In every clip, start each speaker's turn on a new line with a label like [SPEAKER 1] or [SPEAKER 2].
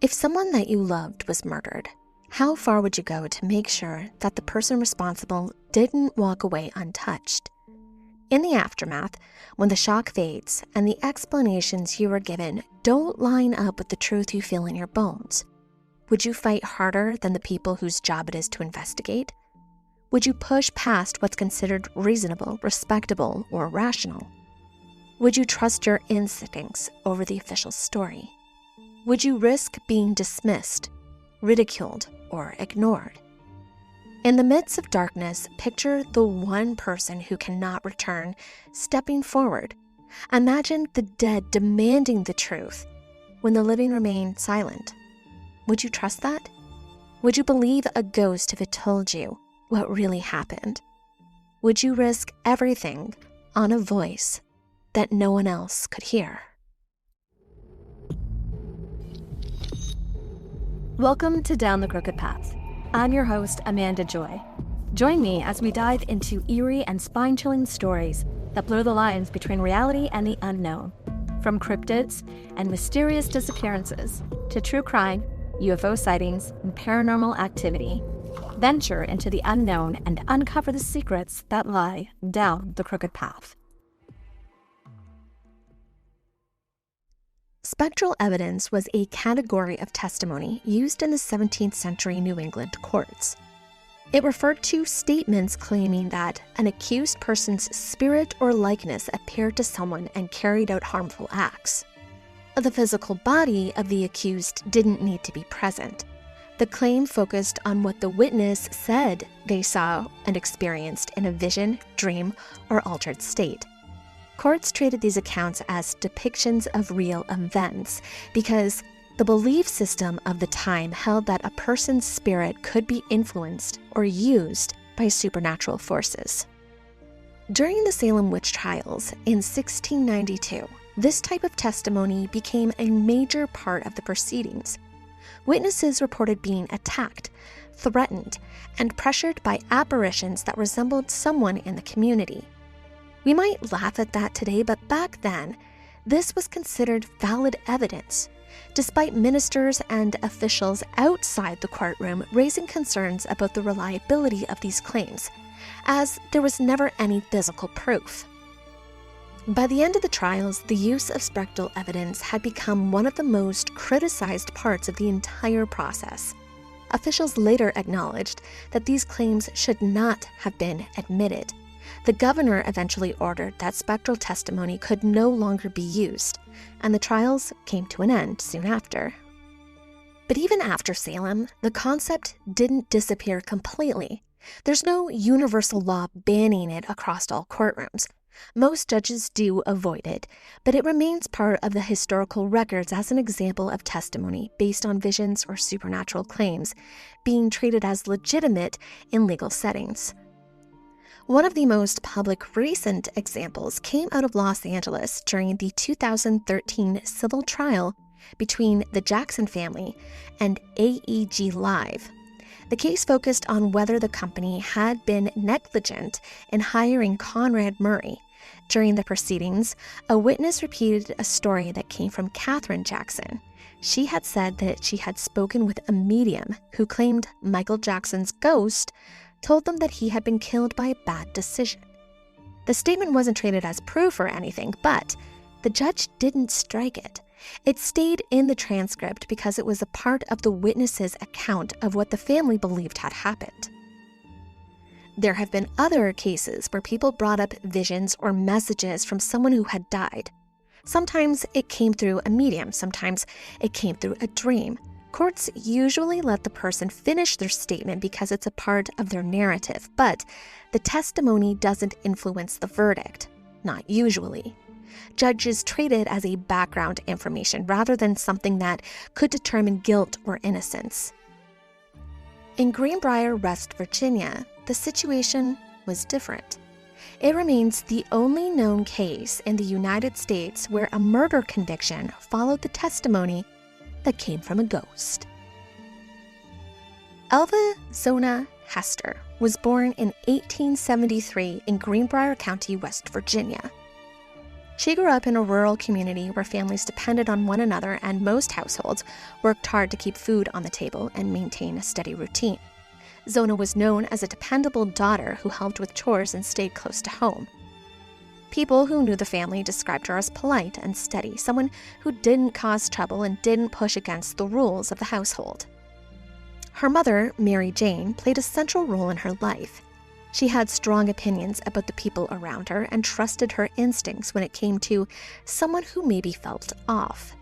[SPEAKER 1] If someone that you loved was murdered, how far would you go to make sure that the person responsible didn't walk away untouched? In the aftermath, when the shock fades and the explanations you were given don't line up with the truth you feel in your bones, would you fight harder than the people whose job it is to investigate? Would you push past what's considered reasonable, respectable, or rational? Would you trust your instincts over the official story? Would you risk being dismissed, ridiculed, or ignored? In the midst of darkness, picture the one person who cannot return stepping forward. Imagine the dead demanding the truth when the living remain silent. Would you trust that? Would you believe a ghost if it told you what really happened? Would you risk everything on a voice that no one else could hear?
[SPEAKER 2] Welcome to Down the Crooked Path. I'm your host, Amanda Joy. Join me as we dive into eerie and spine-chilling stories that blur the lines between reality and the unknown. From cryptids and mysterious disappearances to true crime, UFO sightings, and paranormal activity. Venture into the unknown and uncover the secrets that lie down the crooked path.
[SPEAKER 1] Spectral evidence was a category of testimony used in the 17th century New England courts. It referred to statements claiming that an accused person's spirit or likeness appeared to someone and carried out harmful acts. The physical body of the accused didn't need to be present. The claim focused on what the witness said they saw and experienced in a vision, dream, or altered state. Courts treated these accounts as depictions of real events because the belief system of the time held that a person's spirit could be influenced or used by supernatural forces. During the Salem witch trials in 1692, this type of testimony became a major part of the proceedings. Witnesses reported being attacked, threatened, and pressured by apparitions that resembled someone in the community. We might laugh at that today, but back then, this was considered valid evidence, despite ministers and officials outside the courtroom raising concerns about the reliability of these claims, as there was never any physical proof. By the end of the trials, the use of spectral evidence had become one of the most criticized parts of the entire process. Officials later acknowledged that these claims should not have been admitted. The governor eventually ordered that spectral testimony could no longer be used, and the trials came to an end soon after. But even after Salem, the concept didn't disappear completely. There's no universal law banning it across all courtrooms. Most judges do avoid it, but it remains part of the historical records as an example of testimony based on visions or supernatural claims, being treated as legitimate in legal settings. One of the most public recent examples came out of Los Angeles during the 2013 civil trial between the Jackson family and AEG Live. The case focused on whether the company had been negligent in hiring Conrad Murray. During the proceedings, a witness repeated a story that came from Katherine Jackson. She had said that she had spoken with a medium who claimed Michael Jackson's ghost told them that he had been killed by a bad decision. The statement wasn't treated as proof or anything, but the judge didn't strike it. It stayed in the transcript because it was a part of the witness's account of what the family believed had happened. There have been other cases where people brought up visions or messages from someone who had died. Sometimes it came through a medium, sometimes it came through a dream. Courts usually let the person finish their statement because it's a part of their narrative, but the testimony doesn't influence the verdict, not usually. Judges treat it as a background information rather than something that could determine guilt or innocence. In Greenbrier, West Virginia, the situation was different. It remains the only known case in the United States where a murder conviction followed the testimony that came from a ghost. Alva Zona Heaster was born in 1873 in Greenbrier County, West Virginia. She grew up in a rural community where families depended on one another, and most households worked hard to keep food on the table and maintain a steady routine. Zona was known as a dependable daughter who helped with chores and stayed close to home. People who knew the family described her as polite and steady, someone who didn't cause trouble and didn't push against the rules of the household. Her mother, Mary Jane, played a central role in her life. She had strong opinions about the people around her and trusted her instincts when it came to someone who maybe felt off.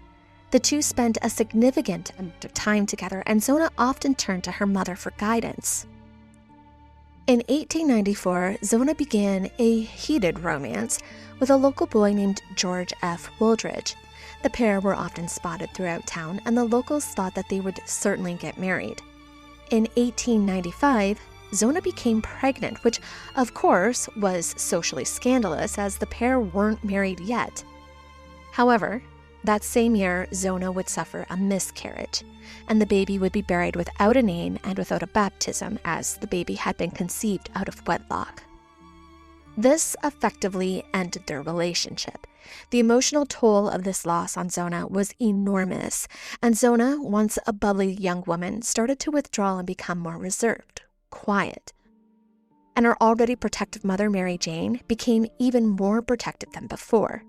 [SPEAKER 1] The two spent a significant amount of time together, and Zona often turned to her mother for guidance. In 1894, Zona began a heated romance with a local boy named George F. Wooldridge. The pair were often spotted throughout town, and the locals thought that they would certainly get married. In 1895, Zona became pregnant, which, of course, was socially scandalous as the pair weren't married yet. However, that same year, Zona would suffer a miscarriage, and the baby would be buried without a name and without a baptism, as the baby had been conceived out of wedlock. This effectively ended their relationship. The emotional toll of this loss on Zona was enormous, and Zona, once a bubbly young woman, started to withdraw and become more reserved, quiet. And her already protective mother, Mary Jane, became even more protective than before.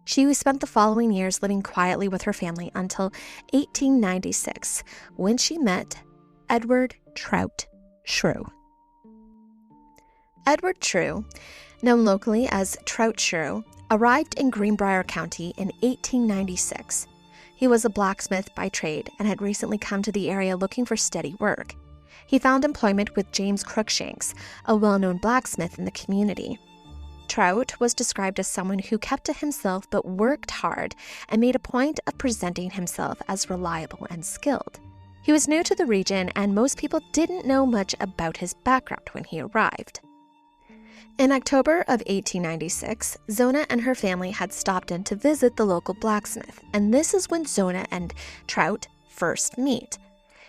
[SPEAKER 1] She spent the following years living quietly with her family until 1896, when she met Edward Trout Shue. Edward Shue, known locally as Trout Shue, arrived in Greenbrier County in 1896. He was a blacksmith by trade and had recently come to the area looking for steady work. He found employment with James Crookshanks, a well-known blacksmith in the community. Trout was described as someone who kept to himself but worked hard and made a point of presenting himself as reliable and skilled. He was new to the region, and most people didn't know much about his background when he arrived. In October of 1896, Zona and her family had stopped in to visit the local blacksmith, and this is when Zona and Trout first meet.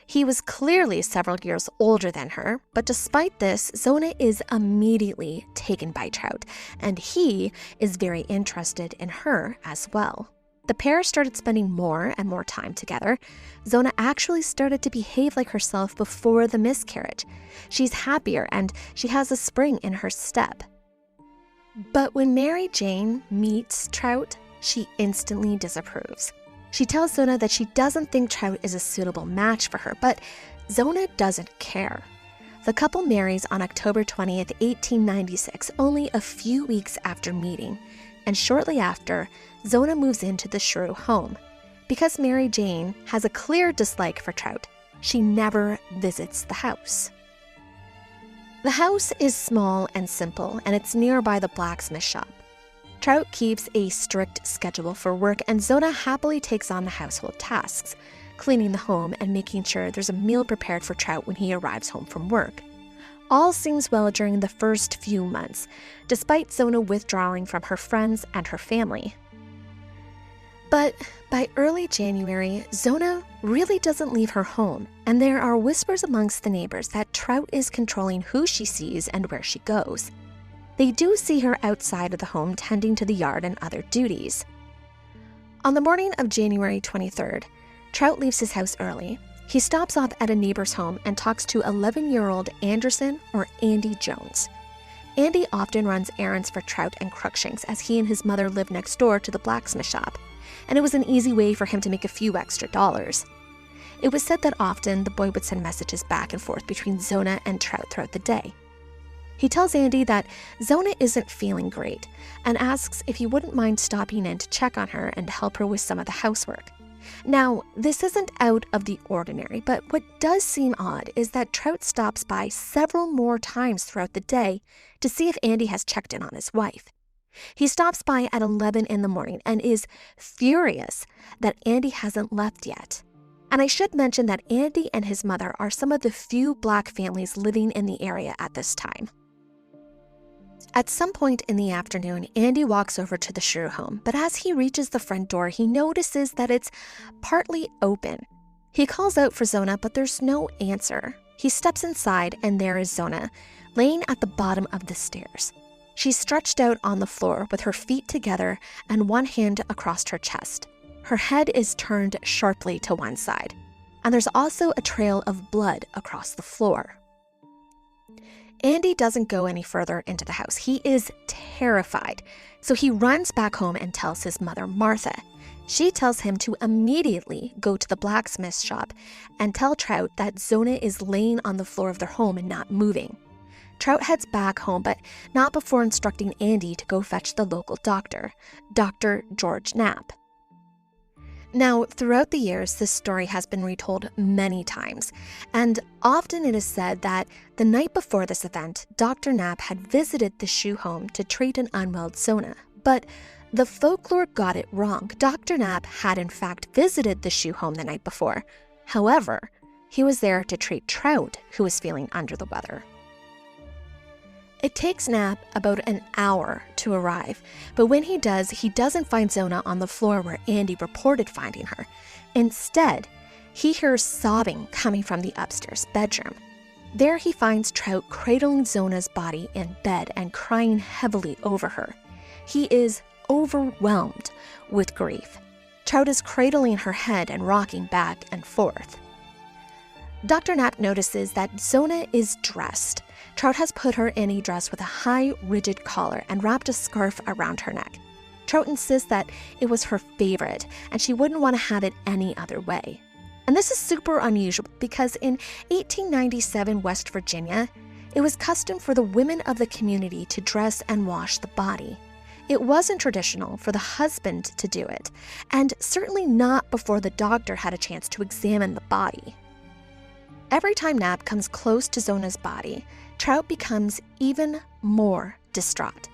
[SPEAKER 1] He was clearly several years older than her, but despite this, Zona is immediately taken by Trout, and he is very interested in her as well. The pair started spending more and more time together. Zona actually started to behave like herself before the miscarriage. She's happier and she has a spring in her step. But when Mary Jane meets Trout, she instantly disapproves. She tells Zona that she doesn't think Trout is a suitable match for her, but Zona doesn't care. The couple marries on October 20th, 1896, only a few weeks after meeting, and shortly after, Zona moves into the Shue home. Because Mary Jane has a clear dislike for Trout, she never visits the house. The house is small and simple, and it's nearby the blacksmith shop. Trout keeps a strict schedule for work, and Zona happily takes on the household tasks, cleaning the home and making sure there's a meal prepared for Trout when he arrives home from work. All seems well during the first few months, despite Zona withdrawing from her friends and her family. But by early January, Zona really doesn't leave her home, and there are whispers amongst the neighbors that Trout is controlling who she sees and where she goes. They do see her outside of the home tending to the yard and other duties. On the morning of January 23rd, Trout leaves his house early. He stops off at a neighbor's home and talks to 11-year-old Anderson or Andy Jones. Andy often runs errands for Trout and Crookshanks, as he and his mother live next door to the blacksmith shop, and it was an easy way for him to make a few extra dollars. It was said that often the boy would send messages back and forth between Zona and Trout throughout the day. He tells Andy that Zona isn't feeling great and asks if he wouldn't mind stopping in to check on her and help her with some of the housework. Now, this isn't out of the ordinary, but what does seem odd is that Trout stops by several more times throughout the day to see if Andy has checked in on his wife. He stops by at 11 in the morning and is furious that Andy hasn't left yet. And I should mention that Andy and his mother are some of the few Black families living in the area at this time. At some point in the afternoon, Andy walks over to the Shue home, but as he reaches the front door, he notices that it's partly open. He calls out for Zona, but there's no answer. He steps inside, and there is Zona, laying at the bottom of the stairs. She's stretched out on the floor with her feet together and one hand across her chest. Her head is turned sharply to one side, and there's also a trail of blood across the floor. Andy doesn't go any further into the house. He is terrified, so he runs back home and tells his mother, Martha. She tells him to immediately go to the blacksmith shop and tell Trout that Zona is laying on the floor of their home and not moving. Trout heads back home, but not before instructing Andy to go fetch the local doctor, Dr. George Knapp. Now, throughout the years, this story has been retold many times, and often it is said that the night before this event, Dr. Knapp had visited the Shue home to treat an unwell Zona. But the folklore got it wrong. Dr. Knapp had in fact visited the Shue home the night before. However, he was there to treat Trout, who was feeling under the weather. It takes Knapp about an hour to arrive, but when he does, he doesn't find Zona on the floor where Andy reported finding her. Instead, he hears sobbing coming from the upstairs bedroom. There he finds Trout cradling Zona's body in bed and crying heavily over her. He is overwhelmed with grief. Trout is cradling her head and rocking back and forth. Dr. Knapp notices that Zona is dressed. Trout has put her in a dress with a high, rigid collar and wrapped a scarf around her neck. Trout insists that it was her favorite and she wouldn't want to have it any other way. And this is super unusual because in 1897 West Virginia, it was custom for the women of the community to dress and wash the body. It wasn't traditional for the husband to do it, and certainly not before the doctor had a chance to examine the body. Every time Knapp comes close to Zona's body, Trout becomes even more distraught.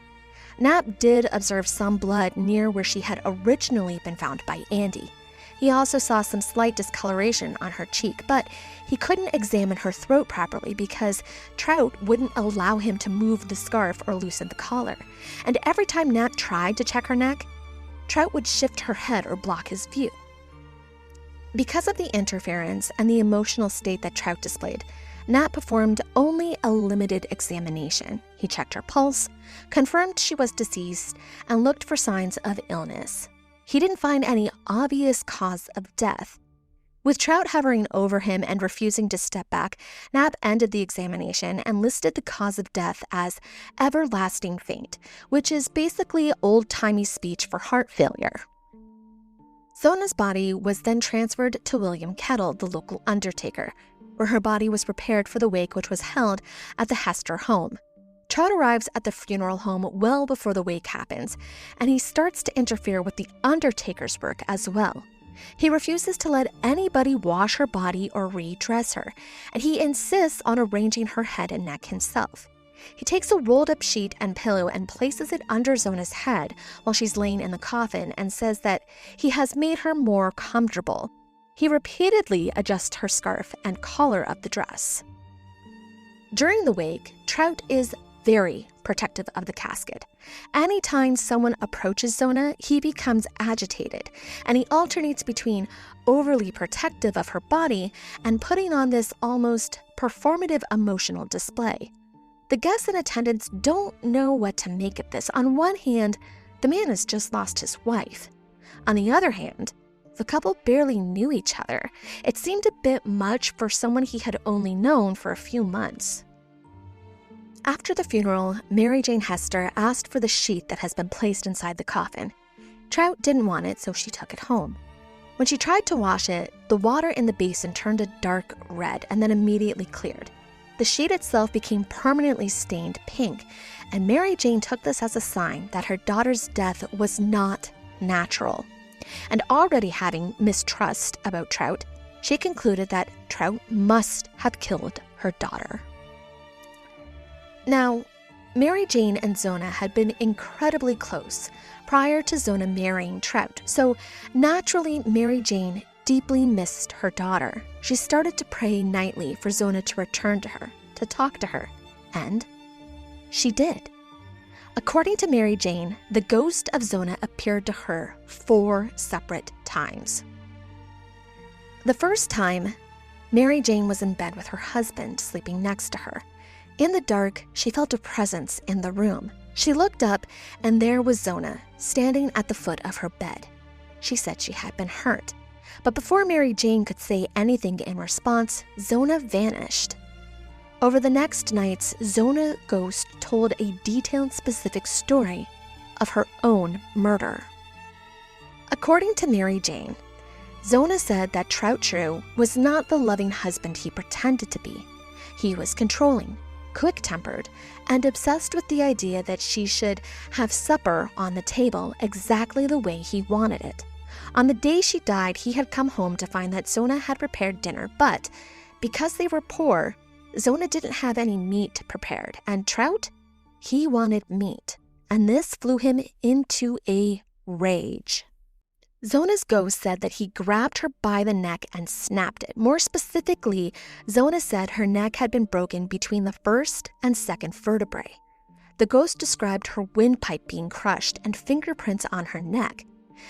[SPEAKER 1] Knapp did observe some blood near where she had originally been found by Andy. He also saw some slight discoloration on her cheek, but he couldn't examine her throat properly because Trout wouldn't allow him to move the scarf or loosen the collar. And every time Knapp tried to check her neck, Trout would shift her head or block his view. Because of the interference and the emotional state that Trout displayed, Knapp performed only a limited examination. He checked her pulse, confirmed she was deceased, and looked for signs of illness. He didn't find any obvious cause of death. With Trout hovering over him and refusing to step back, Knapp ended the examination and listed the cause of death as everlasting faint, which is basically old-timey speech for heart failure. Zona's body was then transferred to William Kettle, the local undertaker, where her body was prepared for the wake, which was held at the Heaster home. Trout arrives at the funeral home well before the wake happens, and he starts to interfere with the undertaker's work as well. He refuses to let anybody wash her body or redress her, and he insists on arranging her head and neck himself. He takes a rolled-up sheet and pillow and places it under Zona's head while she's laying in the coffin and says that he has made her more comfortable. He repeatedly adjusts her scarf and collar of the dress. During the wake, Trout is very protective of the casket. Anytime someone approaches Zona, he becomes agitated, and he alternates between overly protective of her body and putting on this almost performative emotional display. The guests in attendance don't know what to make of this. On one hand, the man has just lost his wife. On the other hand, the couple barely knew each other. It seemed a bit much for someone he had only known for a few months. After the funeral, Mary Jane Heaster asked for the sheet that has been placed inside the coffin. Trout didn't want it, so she took it home. When she tried to wash it, the water in the basin turned a dark red and then immediately cleared. The sheet itself became permanently stained pink, and Mary Jane took this as a sign that her daughter's death was not natural. And already having mistrust about Trout, she concluded that Trout must have killed her daughter. Now, Mary Jane and Zona had been incredibly close prior to Zona marrying Trout, so naturally Mary Jane deeply missed her daughter. She started to pray nightly for Zona to return to her, to talk to her, and she did. According to Mary Jane, the ghost of Zona appeared to her 4 separate times. The first time, Mary Jane was in bed with her husband, sleeping next to her. In the dark, she felt a presence in the room. She looked up, and there was Zona, standing at the foot of her bed. She said she had been hurt. But before Mary Jane could say anything in response, Zona vanished. Over the next nights, Zona Ghost told a detailed, specific story of her own murder. According to Mary Jane, Zona said that Trout Shue was not the loving husband he pretended to be. He was controlling, quick-tempered, and obsessed with the idea that she should have supper on the table exactly the way he wanted it. On the day she died, he had come home to find that Zona had prepared dinner, but because they were poor, Zona didn't have any meat prepared, and Trout, he wanted meat, and this flew him into a rage. Zona's ghost said that he grabbed her by the neck and snapped it. More specifically, Zona said her neck had been broken between the first and second vertebrae. The ghost described her windpipe being crushed and fingerprints on her neck.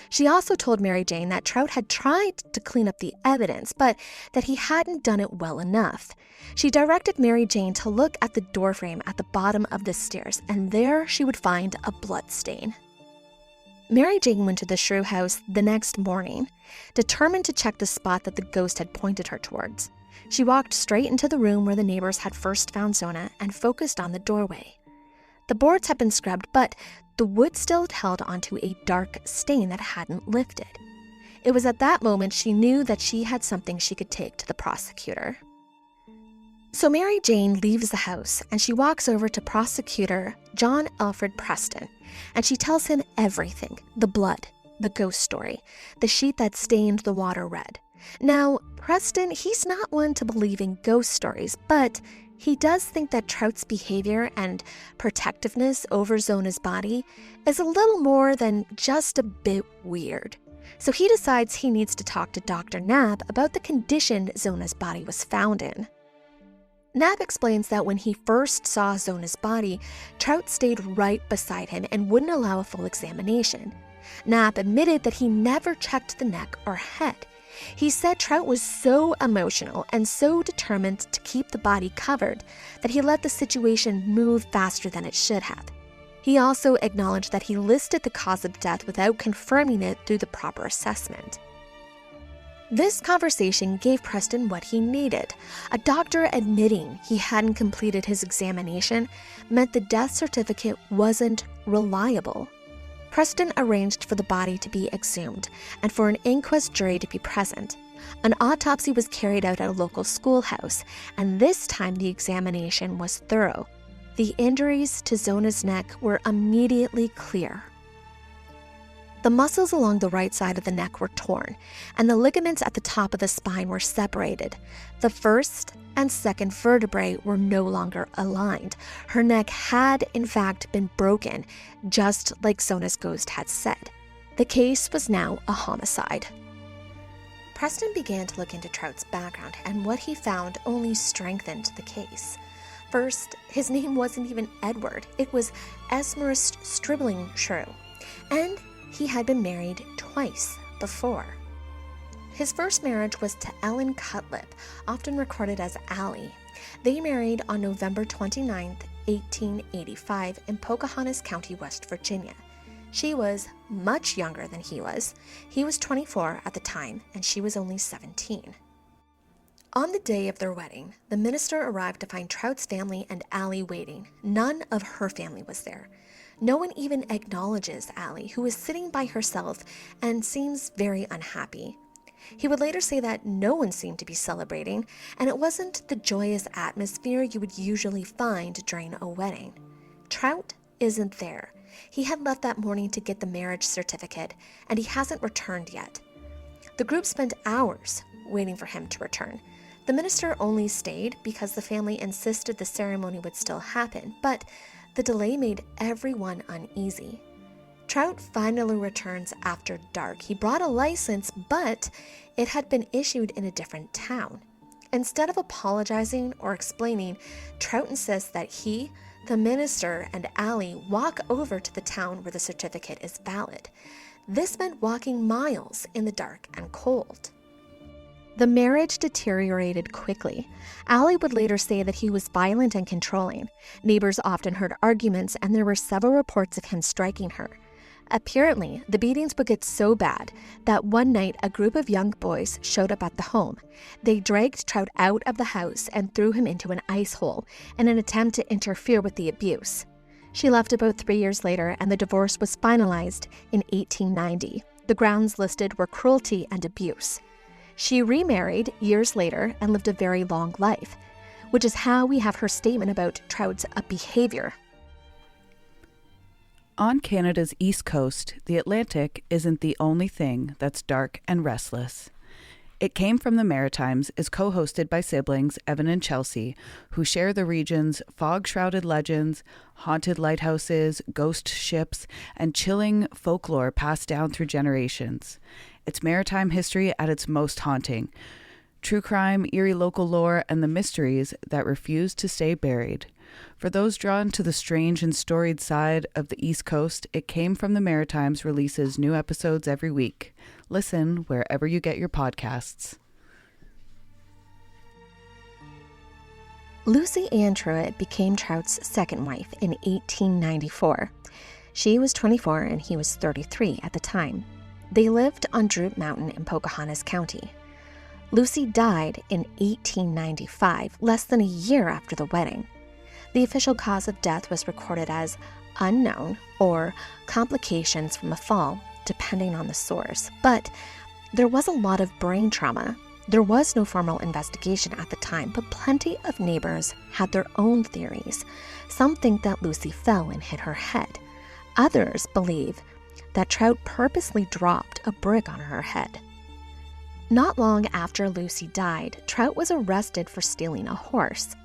[SPEAKER 1] She also told Mary Jane that Trout had tried to clean up the evidence, but that he hadn't done it well enough. She directed Mary Jane to look at the doorframe at the bottom of the stairs, and there she would find a blood stain. Mary Jane went to the Shue house the next morning, determined to check the spot that the ghost had pointed her towards. She walked straight into the room where the neighbors had first found Zona and focused on the doorway. The boards had been scrubbed, but the wood still held onto a dark stain that hadn't lifted. It was at that moment she knew that she had something she could take to the prosecutor. So Mary Jane leaves the house and she walks over to prosecutor John Alfred Preston, and she tells him everything: the blood, the ghost story, the sheet that stained the water red. Now, Preston, he's not one to believe in ghost stories, but he does think that Trout's behavior and protectiveness over Zona's body is a little more than just a bit weird. So he decides he needs to talk to Dr. Knapp about the condition Zona's body was found in. Knapp explains that when he first saw Zona's body, Trout stayed right beside him and wouldn't allow a full examination. Knapp admitted that he never checked the neck or head. He said Trout was so emotional and so determined to keep the body covered that he let the situation move faster than it should have. He also acknowledged that he listed the cause of death without confirming it through the proper assessment. This conversation gave Preston what he needed. A doctor admitting he hadn't completed his examination meant the death certificate wasn't reliable. Preston arranged for the body to be exhumed and for an inquest jury to be present. An autopsy was carried out at a local schoolhouse, and this time the examination was thorough. The injuries to Zona's neck were immediately clear. The muscles along the right side of the neck were torn, and the ligaments at the top of the spine were separated. The first and second vertebrae were no longer aligned. Her neck had, in fact, been broken, just like Zona's ghost had said. The case was now a homicide. Preston began to look into Trout's background, and what he found only strengthened the case. First, his name wasn't even Edward. It was Esmerist Stribling Shue, and he had been married twice before. His first marriage was to Ellen Cutlip, often recorded as Allie. They married on November 29, 1885 in Pocahontas County, West Virginia. She was much younger than he was. He was 24 at the time, and she was only 17. On the day of their wedding, the minister arrived to find Trout's family and Allie waiting. None of her family was there. No one even acknowledges Allie, who is sitting by herself and seems very unhappy. He would later say that no one seemed to be celebrating, and it wasn't the joyous atmosphere you would usually find during a wedding. Trout isn't there. He had left that morning to get the marriage certificate, and he hasn't returned yet. The group spent hours waiting for him to return. The minister only stayed because the family insisted the ceremony would still happen, but the delay made everyone uneasy. Trout finally returns after dark. He brought a license, but it had been issued in a different town. Instead of apologizing or explaining, Trout insists that he, the minister, and Allie walk over to the town where the certificate is valid. This meant walking miles in the dark and cold. The marriage deteriorated quickly. Allie would later say that he was violent and controlling. Neighbors often heard arguments, and there were several reports of him striking her. Apparently, the beatings would get so bad that one night a group of young boys showed up at the home. They dragged Trout out of the house and threw him into an ice hole in an attempt to interfere with the abuse. She left about 3 years later, and the divorce was finalized in 1890. The grounds listed were cruelty and abuse. She remarried years later and lived a very long life, which is how we have her statement about Trout's behavior.
[SPEAKER 3] On Canada's east coast, the Atlantic isn't the only thing that's dark and restless. It Came from the Maritimes is co-hosted by siblings Evan and Chelsea, who share the region's fog-shrouded legends, haunted lighthouses, ghost ships, and chilling folklore passed down through generations. It's maritime history at its most haunting. True crime, eerie local lore, and the mysteries that refuse to stay buried. For those drawn to the strange and storied side of the East Coast, It Came from the Maritimes releases new episodes every week. Listen wherever you get your podcasts.
[SPEAKER 1] Lucy Ann Truitt became Trout's second wife in 1894. She was 24 and he was 33 at the time. They lived on Droop Mountain in Pocahontas County. Lucy died in 1895, less than a year after the wedding. The official cause of death was recorded as unknown or complications from a fall, depending on the source. But there was a lot of brain trauma. There was no formal investigation at the time, but plenty of neighbors had their own theories. Some think that Lucy fell and hit her head. Others believe that Trout purposely dropped a brick on her head. Not long after Lucy died, Trout was arrested for stealing a horse.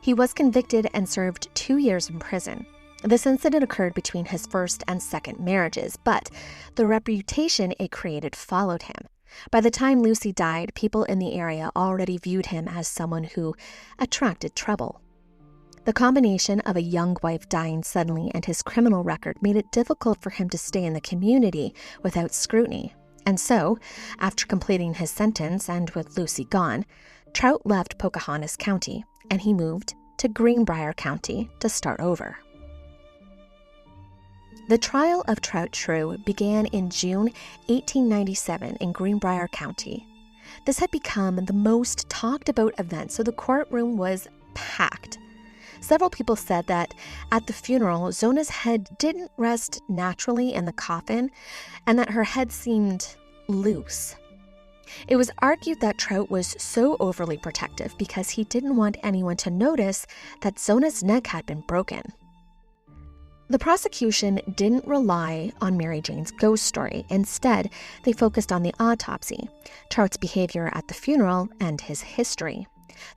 [SPEAKER 1] He was convicted and served 2 years in prison. This incident occurred between his first and second marriages, but the reputation it created followed him. By the time Lucy died, people in the area already viewed him as someone who attracted trouble. The combination of a young wife dying suddenly and his criminal record made it difficult for him to stay in the community without scrutiny. And so, after completing his sentence and with Lucy gone, Trout left Pocahontas County and he moved to Greenbrier County to start over. The trial of Trout Shue began in June 1897 in Greenbrier County. This had become the most talked about event, so the courtroom was packed. Several people said that at the funeral, Zona's head didn't rest naturally in the coffin and that her head seemed loose. It was argued that Trout was so overly protective because he didn't want anyone to notice that Zona's neck had been broken. The prosecution didn't rely on Mary Jane's ghost story. Instead, they focused on the autopsy, Trout's behavior at the funeral, and his history.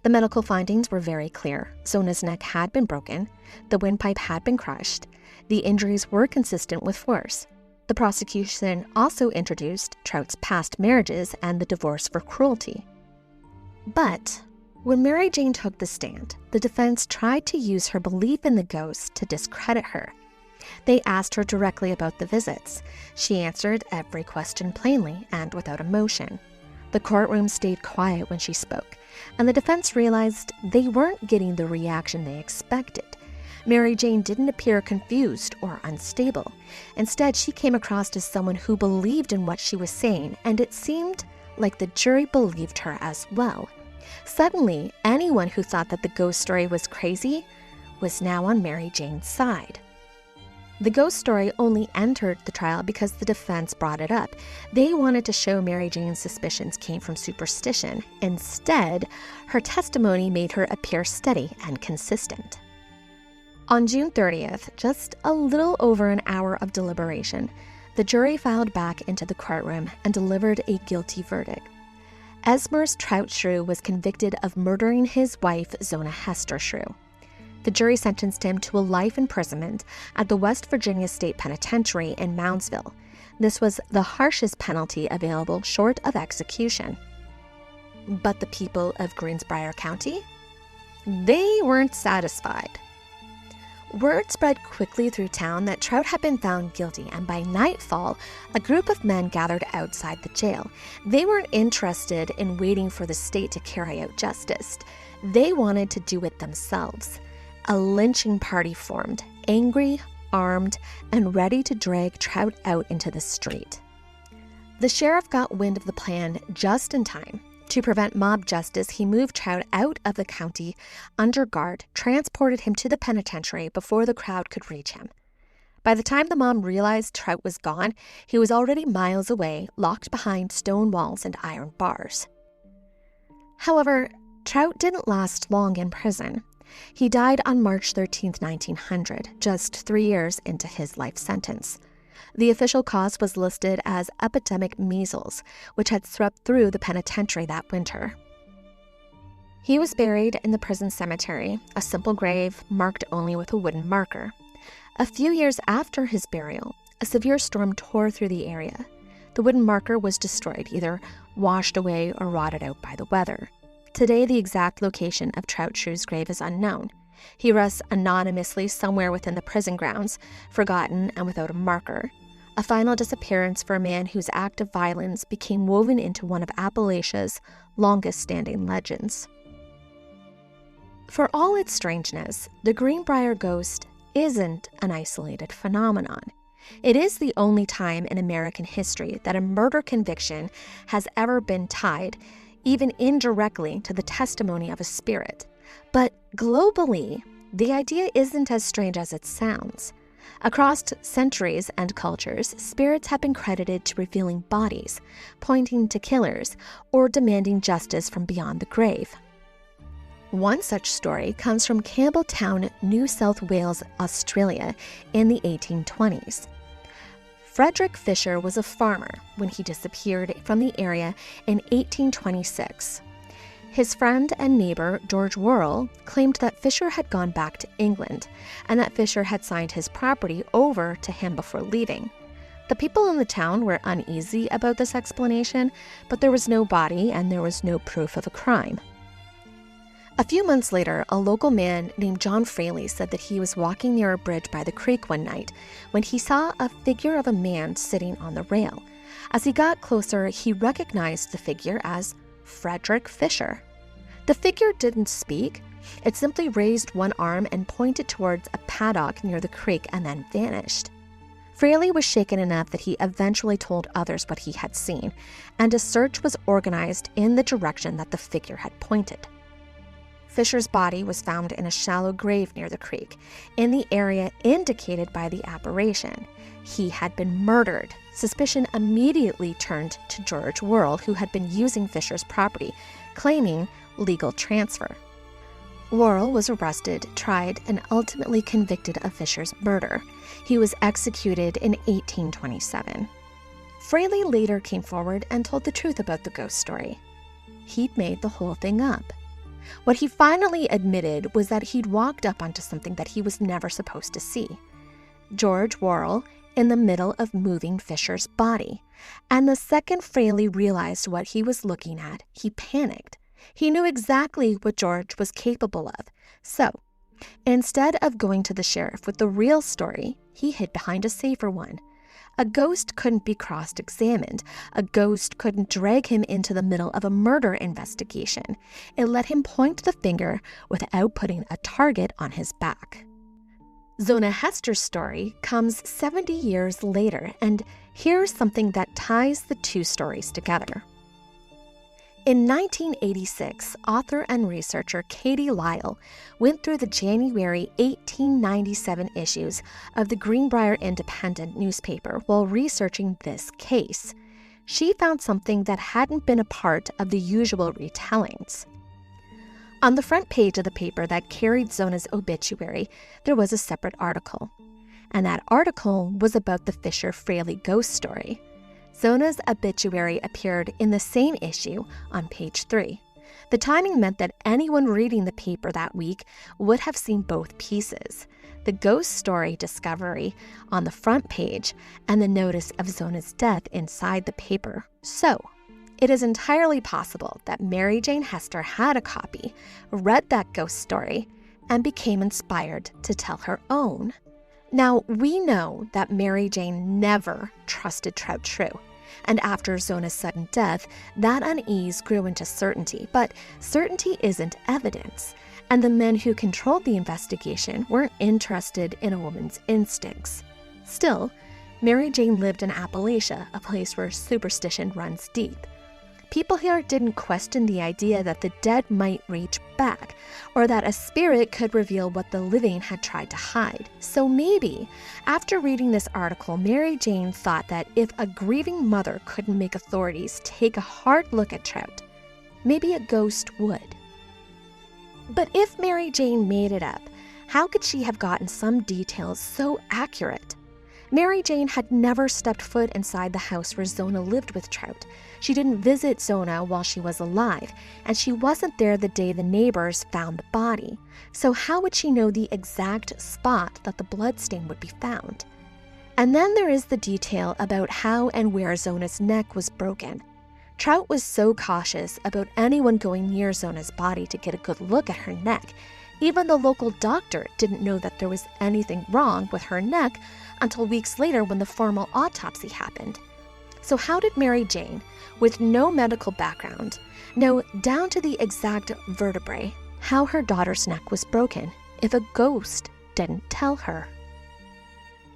[SPEAKER 1] The medical findings were very clear. Zona's neck had been broken, the windpipe had been crushed, the injuries were consistent with force. The prosecution also introduced Trout's past marriages and the divorce for cruelty. But when Mary Jane took the stand, the defense tried to use her belief in the ghost to discredit her. They asked her directly about the visits. She answered every question plainly and without emotion. The courtroom stayed quiet when she spoke, and the defense realized they weren't getting the reaction they expected. Mary Jane didn't appear confused or unstable. Instead, she came across as someone who believed in what she was saying, and it seemed like the jury believed her as well. Suddenly, anyone who thought that the ghost story was crazy was now on Mary Jane's side. The ghost story only entered the trial because the defense brought it up. They wanted to show Mary Jane's suspicions came from superstition. Instead, her testimony made her appear steady and consistent. On June 30th, just a little over an hour of deliberation, the jury filed back into the courtroom and delivered a guilty verdict. Esmer's Trout Shue was convicted of murdering his wife, Zona Heaster Shue. The jury sentenced him to a life imprisonment at the West Virginia State Penitentiary in Moundsville. This was the harshest penalty available short of execution. But the people of Greenbrier County? They weren't satisfied. Word spread quickly through town that Trout had been found guilty, and by nightfall, a group of men gathered outside the jail. They weren't interested in waiting for the state to carry out justice. They wanted to do it themselves. A lynching party formed, angry, armed, and ready to drag Trout out into the street. The sheriff got wind of the plan just in time. To prevent mob justice, he moved Trout out of the county under guard, transported him to the penitentiary before the crowd could reach him. By the time the mob realized Trout was gone, he was already miles away, locked behind stone walls and iron bars. However, Trout didn't last long in prison. He died on March 13, 1900, just 3 years into his life sentence. The official cause was listed as epidemic measles, which had swept through the penitentiary that winter. He was buried in the prison cemetery, a simple grave marked only with a wooden marker. A few years after his burial, a severe storm tore through the area. The wooden marker was destroyed, either washed away or rotted out by the weather. Today, the exact location of Trout Shue's grave is unknown. He rests anonymously somewhere within the prison grounds, forgotten and without a marker. A final disappearance for a man whose act of violence became woven into one of Appalachia's longest-standing legends. For all its strangeness, the Greenbrier ghost isn't an isolated phenomenon. It is the only time in American history that a murder conviction has ever been tied, even indirectly, to the testimony of a spirit. But globally, the idea isn't as strange as it sounds. Across centuries and cultures, spirits have been credited to revealing bodies, pointing to killers, or demanding justice from beyond the grave. One such story comes from Campbelltown, New South Wales, Australia, in the 1820s. Frederick Fisher was a farmer when he disappeared from the area in 1826. His friend and neighbor, George Worrell, claimed that Fisher had gone back to England and that Fisher had signed his property over to him before leaving. The people in the town were uneasy about this explanation, but there was no body and there was no proof of a crime. A few months later, a local man named John Fraley said that he was walking near a bridge by the creek one night when he saw a figure of a man sitting on the rail. As he got closer, he recognized the figure as Frederick Fisher. The figure didn't speak. It simply raised one arm and pointed towards a paddock near the creek and then vanished. Fraley was shaken enough that he eventually told others what he had seen, and a search was organized in the direction that the figure had pointed. Fisher's body was found in a shallow grave near the creek, in the area indicated by the apparition. He had been murdered. Suspicion immediately turned to George Worrell, who had been using Fisher's property, claiming legal transfer. Worrell was arrested, tried, and ultimately convicted of Fisher's murder. He was executed in 1827. Fraley later came forward and told the truth about the ghost story. He'd made the whole thing up. What he finally admitted was that he'd walked up onto something that he was never supposed to see. George Worrell in the middle of moving Fisher's body. And the second Fraley realized what he was looking at, he panicked. He knew exactly what George was capable of. So, instead of going to the sheriff with the real story, he hid behind a safer one. A ghost couldn't be cross-examined. A ghost couldn't drag him into the middle of a murder investigation. It let him point the finger without putting a target on his back. Zona Heaster's story comes 70 years later, and here's something that ties the two stories together. In 1986, author and researcher Katie Lyle went through the January 1897 issues of the Greenbrier Independent newspaper while researching this case. She found something that hadn't been a part of the usual retellings. On the front page of the paper that carried Zona's obituary, there was a separate article. And that article was about the Fisher-Fraley ghost story. Zona's obituary appeared in the same issue on page 3. The timing meant that anyone reading the paper that week would have seen both pieces, the ghost story discovery on the front page and the notice of Zona's death inside the paper. So, it is entirely possible that Mary Jane Hester had a copy, read that ghost story, and became inspired to tell her own. Now, we know that Mary Jane never trusted Trout Shue, and after Zona's sudden death, that unease grew into certainty. But certainty isn't evidence, and the men who controlled the investigation weren't interested in a woman's instincts. Still, Mary Jane lived in Appalachia, a place where superstition runs deep. People here didn't question the idea that the dead might reach back, or that a spirit could reveal what the living had tried to hide. So maybe, after reading this article, Mary Jane thought that if a grieving mother couldn't make authorities take a hard look at Trout, maybe a ghost would. But if Mary Jane made it up, how could she have gotten some details so accurate? Mary Jane had never stepped foot inside the house where Zona lived with Trout. She didn't visit Zona while she was alive, and she wasn't there the day the neighbors found the body. So how would she know the exact spot that the bloodstain would be found? And then there is the detail about how and where Zona's neck was broken. Trout was so cautious about anyone going near Zona's body to get a good look at her neck. Even the local doctor didn't know that there was anything wrong with her neck until weeks later when the formal autopsy happened. So how did Mary Jane, with no medical background, know down to the exact vertebrae how her daughter's neck was broken if a ghost didn't tell her?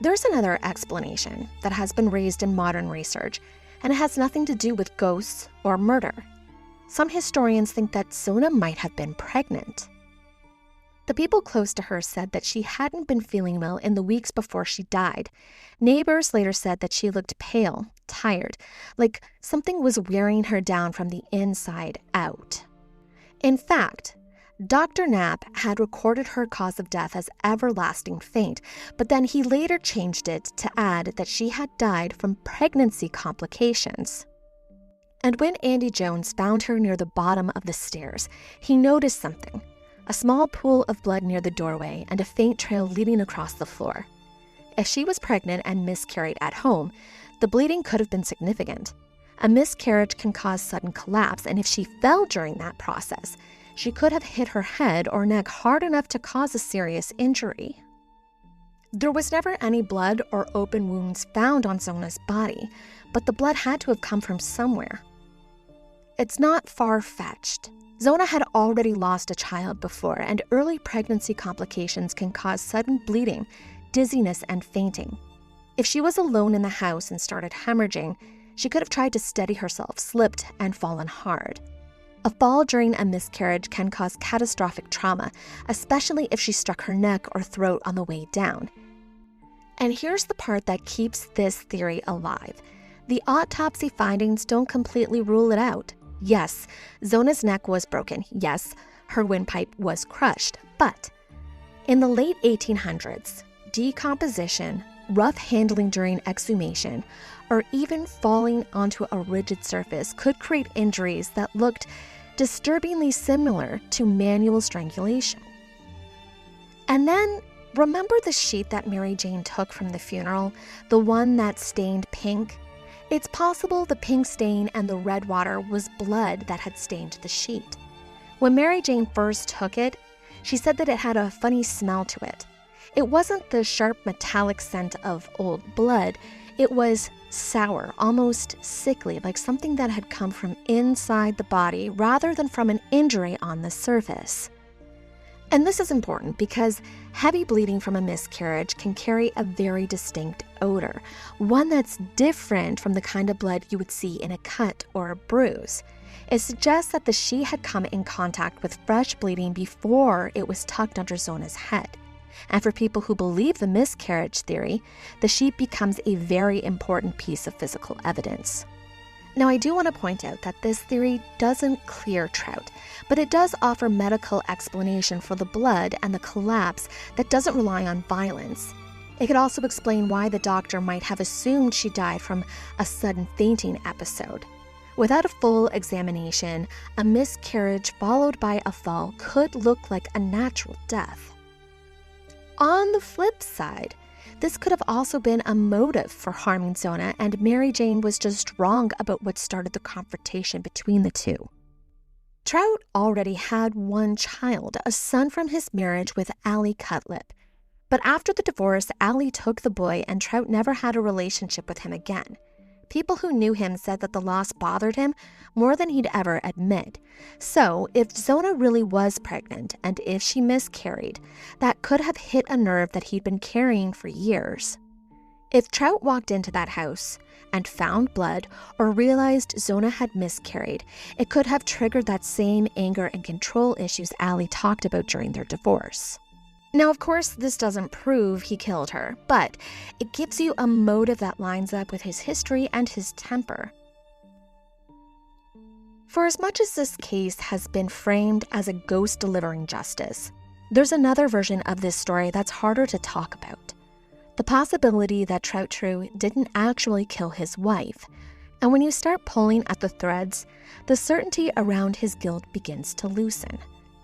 [SPEAKER 1] There's another explanation that has been raised in modern research, and it has nothing to do with ghosts or murder. Some historians think that Zona might have been pregnant. The people close to her said that she hadn't been feeling well in the weeks before she died. Neighbors later said that she looked pale, tired, like something was wearing her down from the inside out. In fact, Dr. Knapp had recorded her cause of death as everlasting faint, but then he later changed it to add that she had died from pregnancy complications. And when Andy Jones found her near the bottom of the stairs, he noticed something. A small pool of blood near the doorway and a faint trail leading across the floor. If she was pregnant and miscarried at home, the bleeding could have been significant. A miscarriage can cause sudden collapse, and if she fell during that process, she could have hit her head or neck hard enough to cause a serious injury. There was never any blood or open wounds found on Zona's body, but the blood had to have come from somewhere. It's not far-fetched. Zona had already lost a child before, and early pregnancy complications can cause sudden bleeding, dizziness, and fainting. If she was alone in the house and started hemorrhaging, she could have tried to steady herself, slipped, and fallen hard. A fall during a miscarriage can cause catastrophic trauma, especially if she struck her neck or throat on the way down. And here's the part that keeps this theory alive. The autopsy findings don't completely rule it out. Yes, Zona's neck was broken. Yes, her windpipe was crushed. But in the late 1800s, decomposition, rough handling during exhumation, or even falling onto a rigid surface could create injuries that looked disturbingly similar to manual strangulation. And then, remember the sheet that Mary Jane took from the funeral, the one that stained pink? It's possible the pink stain and the red water was blood that had stained the sheet. When Mary Jane first took it, she said that it had a funny smell to it. It wasn't the sharp metallic scent of old blood. It was sour, almost sickly, like something that had come from inside the body rather than from an injury on the surface. And this is important because heavy bleeding from a miscarriage can carry a very distinct odor, one that's different from the kind of blood you would see in a cut or a bruise. It suggests that the sheet had come in contact with fresh bleeding before it was tucked under Zona's head. And for people who believe the miscarriage theory, the sheet becomes a very important piece of physical evidence. Now, I do want to point out that this theory doesn't clear Trout, but it does offer medical explanation for the blood and the collapse that doesn't rely on violence. It could also explain why the doctor might have assumed she died from a sudden fainting episode. Without a full examination, a miscarriage followed by a fall could look like a natural death. On the flip side, this could have also been a motive for harming Zona, and Mary Jane was just wrong about what started the confrontation between the two. Trout already had one child, a son from his marriage with Allie Cutlip. But after the divorce, Allie took the boy and Trout never had a relationship with him again. People who knew him said that the loss bothered him more than he'd ever admit. So, if Zona really was pregnant and if she miscarried, that could have hit a nerve that he'd been carrying for years. If Trout walked into that house and found blood or realized Zona had miscarried, it could have triggered that same anger and control issues Allie talked about during their divorce. Now, of course, this doesn't prove he killed her, but it gives you a motive that lines up with his history and his temper. For as much as this case has been framed as a ghost delivering justice, there's another version of this story that's harder to talk about. The possibility that Trout Shue didn't actually kill his wife. And when you start pulling at the threads, the certainty around his guilt begins to loosen.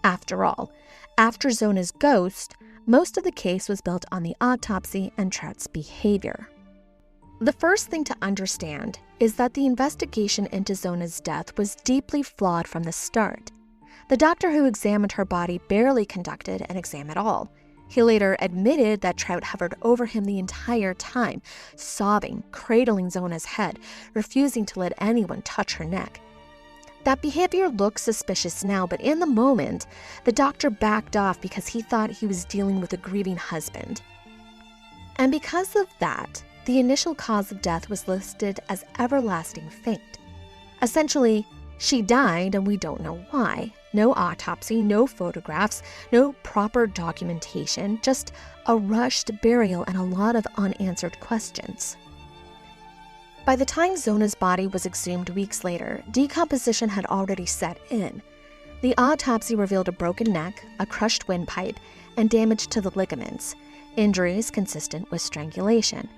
[SPEAKER 1] After all, after Zona's ghost, most of the case was built on the autopsy and Trout's behavior. The first thing to understand is that the investigation into Zona's death was deeply flawed from the start. The doctor who examined her body barely conducted an exam at all. He later admitted that Trout hovered over him the entire time, sobbing, cradling Zona's head, refusing to let anyone touch her neck. That behavior looks suspicious now, but in the moment, the doctor backed off because he thought he was dealing with a grieving husband. And because of that, the initial cause of death was listed as everlasting faint. Essentially, she died and we don't know why. No autopsy, no photographs, no proper documentation, just a rushed burial and a lot of unanswered questions. By the time Zona's body was exhumed weeks later, decomposition had already set in. The autopsy revealed a broken neck, a crushed windpipe, and damage to the ligaments, injuries consistent with strangulation.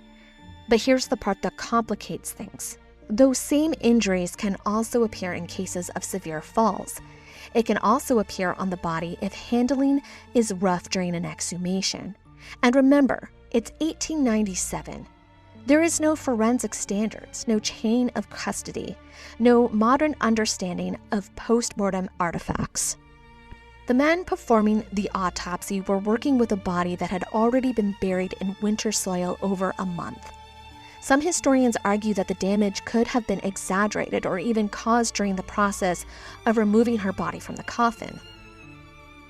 [SPEAKER 1] But here's the part that complicates things. Those same injuries can also appear in cases of severe falls. It can also appear on the body if handling is rough during an exhumation. And remember, it's 1897. There is no forensic standards, no chain of custody, no modern understanding of post-mortem artifacts. The men performing the autopsy were working with a body that had already been buried in winter soil over a month. Some historians argue that the damage could have been exaggerated or even caused during the process of removing her body from the coffin.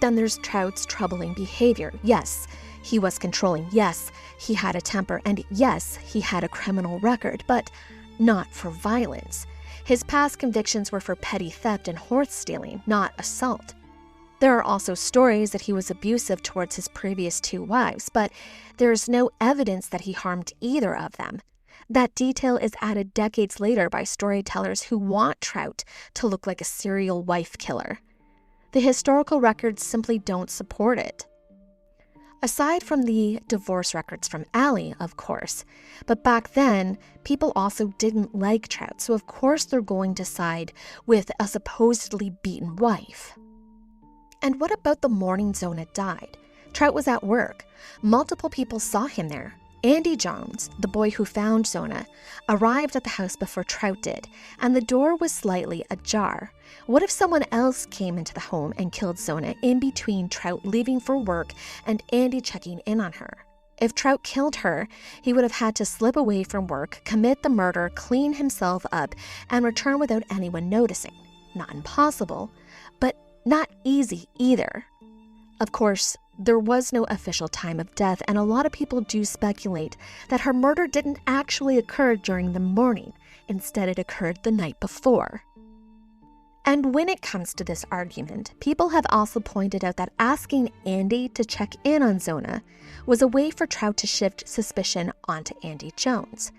[SPEAKER 1] Then there's Trout's troubling behavior. Yes, he was controlling. Yes, he had a temper. And yes, he had a criminal record, but not for violence. His past convictions were for petty theft and horse stealing, not assault. There are also stories that he was abusive towards his previous 2 wives, but there is no evidence that he harmed either of them. That detail is added decades later by storytellers who want Trout to look like a serial wife killer. The historical records simply don't support it. Aside from the divorce records from Allie, of course, but back then, people also didn't like Trout, so of course they're going to side with a supposedly beaten wife. And what about the morning Zona died? Trout was at work. Multiple people saw him there. Andy Jones, the boy who found Zona, arrived at the house before Trout did, and the door was slightly ajar. What if someone else came into the home and killed Zona in between Trout leaving for work and Andy checking in on her? If Trout killed her, he would have had to slip away from work, commit the murder, clean himself up, and return without anyone noticing. Not impossible, but not easy either. Of course, there was no official time of death, and a lot of people do speculate that her murder didn't actually occur during the morning. Instead, it occurred the night before. And when it comes to this argument, people have also pointed out that asking Andy to check in on Zona was a way for Trout to shift suspicion onto Andy Jones.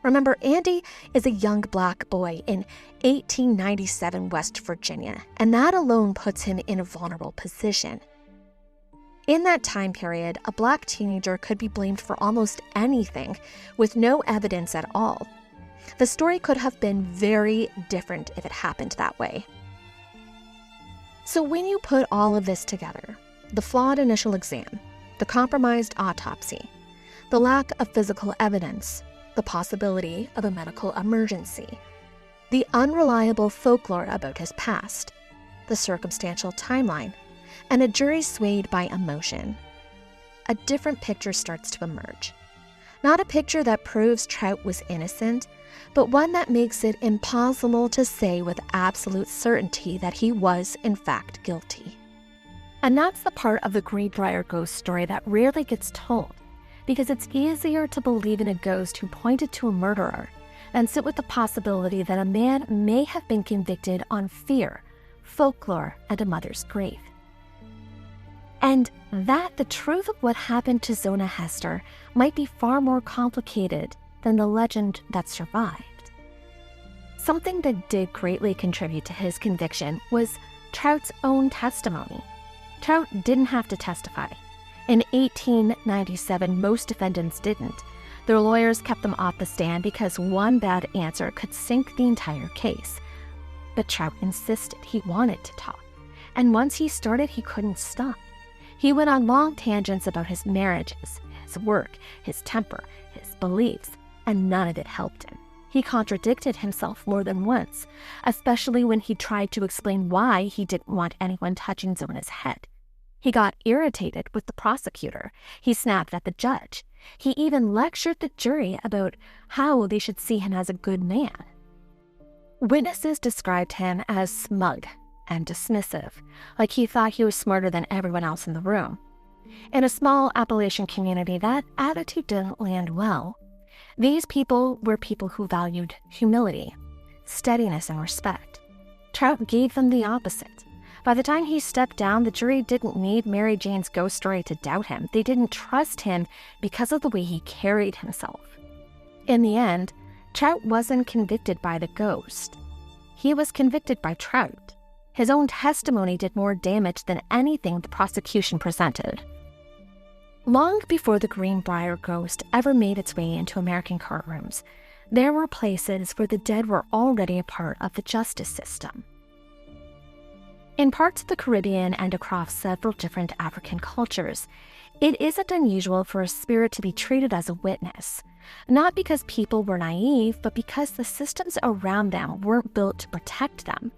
[SPEAKER 1] Remember, Andy is a young black boy in 1897 West Virginia, and that alone puts him in a vulnerable position. In that time period, a black teenager could be blamed for almost anything with no evidence at all. The story could have been very different if it happened that way. So when you put all of this together, the flawed initial exam, the compromised autopsy, the lack of physical evidence, the possibility of a medical emergency, the unreliable folklore about his past, the circumstantial timeline, and a jury swayed by emotion. A different picture starts to emerge. Not a picture that proves Trout was innocent, but one that makes it impossible to say with absolute certainty that he was, in fact, guilty.
[SPEAKER 2] And that's the part of the Greenbrier ghost story that rarely gets told, because it's easier to believe in a ghost who pointed to a murderer than sit with the possibility that a man may have been convicted on fear, folklore, and a mother's grief. And that the truth of what happened to Zona Heaster might be far more complicated than the legend that survived. Something that did greatly contribute to his conviction was Trout's own testimony. Trout didn't have to testify. In 1897, most defendants didn't. Their lawyers kept them off the stand because one bad answer could sink the entire case. But Trout insisted he wanted to talk, and once he started, he couldn't stop. He went on long tangents about his marriages, his work, his temper, his beliefs, and none of it helped him. He contradicted himself more than once, especially when he tried to explain why he didn't want anyone touching Zona's head. He got irritated with the prosecutor. He snapped at the judge. He even lectured the jury about how they should see him as a good man. Witnesses described him as smug and dismissive, like he thought he was smarter than everyone else in the room. In a small Appalachian community, that attitude didn't land well. These people were people who valued humility, steadiness, and respect. Trout gave them the opposite. By the time he stepped down, the jury didn't need Mary Jane's ghost story to doubt him. They didn't trust him because of the way he carried himself. In the end, Trout wasn't convicted by the ghost. He was convicted by Trout. His own testimony did more damage than anything the prosecution presented. Long before the Greenbrier ghost ever made its way into American courtrooms, there were places where the dead were already a part of the justice system. In parts of the Caribbean and across several different African cultures, it isn't unusual for a spirit to be treated as a witness, not because people were naive, but because the systems around them weren't built to protect them.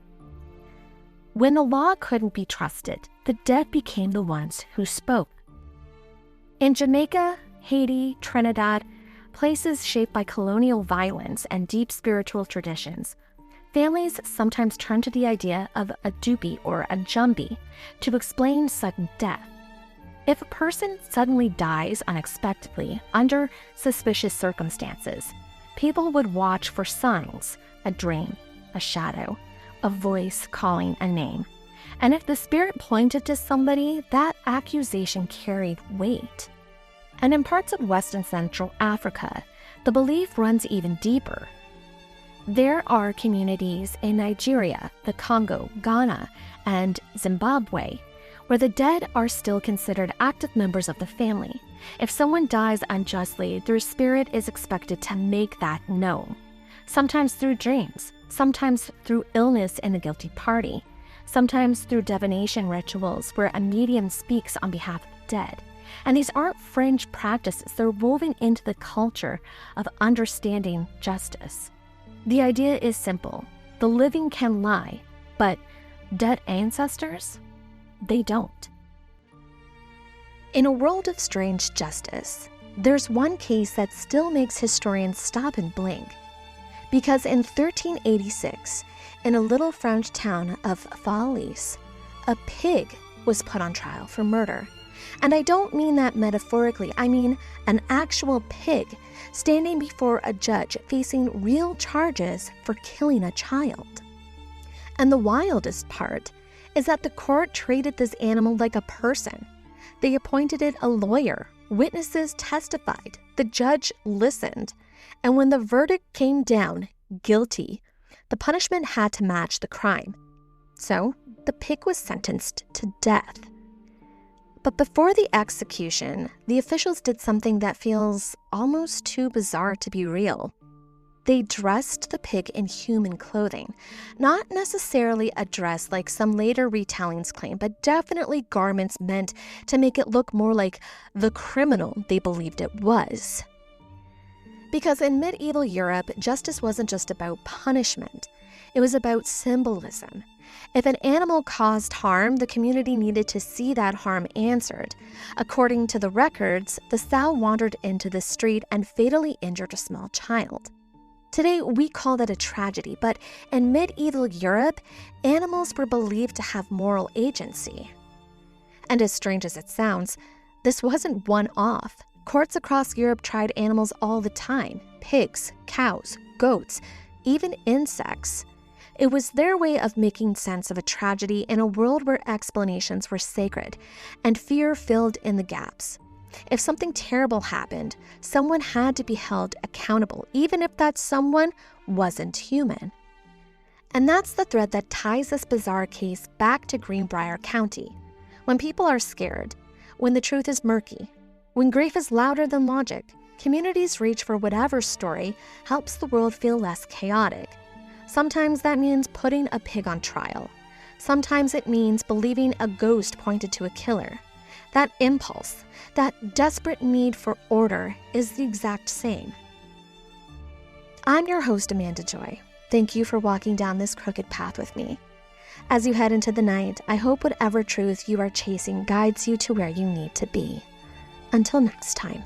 [SPEAKER 2] When the law couldn't be trusted, the dead became the ones who spoke. In Jamaica, Haiti, Trinidad, places shaped by colonial violence and deep spiritual traditions, families sometimes turn to the idea of a doobie or a jumbie to explain sudden death. If a person suddenly dies unexpectedly under suspicious circumstances, people would watch for signs, a dream, a shadow, a voice calling a name. And if the spirit pointed to somebody, that accusation carried weight. And in parts of West and Central Africa, the belief runs even deeper. There are communities in Nigeria, the Congo, Ghana, and Zimbabwe, where the dead are still considered active members of the family. If someone dies unjustly, their spirit is expected to make that known, sometimes through dreams, sometimes through illness in the guilty party, sometimes through divination rituals where a medium speaks on behalf of the dead. And these aren't fringe practices, they're woven into the culture of understanding justice. The idea is simple. The living can lie, but dead ancestors, they don't. In a world of strange justice, there's one case that still makes historians stop and blink. Because in 1386, in a little French town of Falaise, a pig was put on trial for murder. And I don't mean that metaphorically, I mean an actual pig standing before a judge facing real charges for killing a child. And the wildest part is that the court treated this animal like a person. They appointed it a lawyer, witnesses testified, the judge listened, and when the verdict came down, guilty, the punishment had to match the crime. So the pig was sentenced to death. But before the execution, the officials did something that feels almost too bizarre to be real. They dressed the pig in human clothing. Not necessarily a dress like some later retellings claim, but definitely garments meant to make it look more like the criminal they believed it was. Because in medieval Europe, justice wasn't just about punishment. It was about symbolism.
[SPEAKER 1] If an animal caused harm, the community needed to see that harm answered. According to the records, the sow wandered into the street and fatally injured a small child. Today, we call that a tragedy, but in medieval Europe, animals were believed to have moral agency. And as strange as it sounds, this wasn't one-off. Courts across Europe tried animals all the time: pigs, cows, goats, even insects. It was their way of making sense of a tragedy in a world where explanations were sacred and fear filled in the gaps. If something terrible happened, someone had to be held accountable, even if that someone wasn't human. And that's the thread that ties this bizarre case back to Greenbrier County. When people are scared, when the truth is murky, when grief is louder than logic, communities reach for whatever story helps the world feel less chaotic. Sometimes that means putting a pig on trial. Sometimes it means believing a ghost pointed to a killer. That impulse, that desperate need for order is the exact same. I'm your host, Amanda Joy. Thank you for walking down this crooked path with me. As you head into the night, I hope whatever truth you are chasing guides you to where you need to be. Until next time.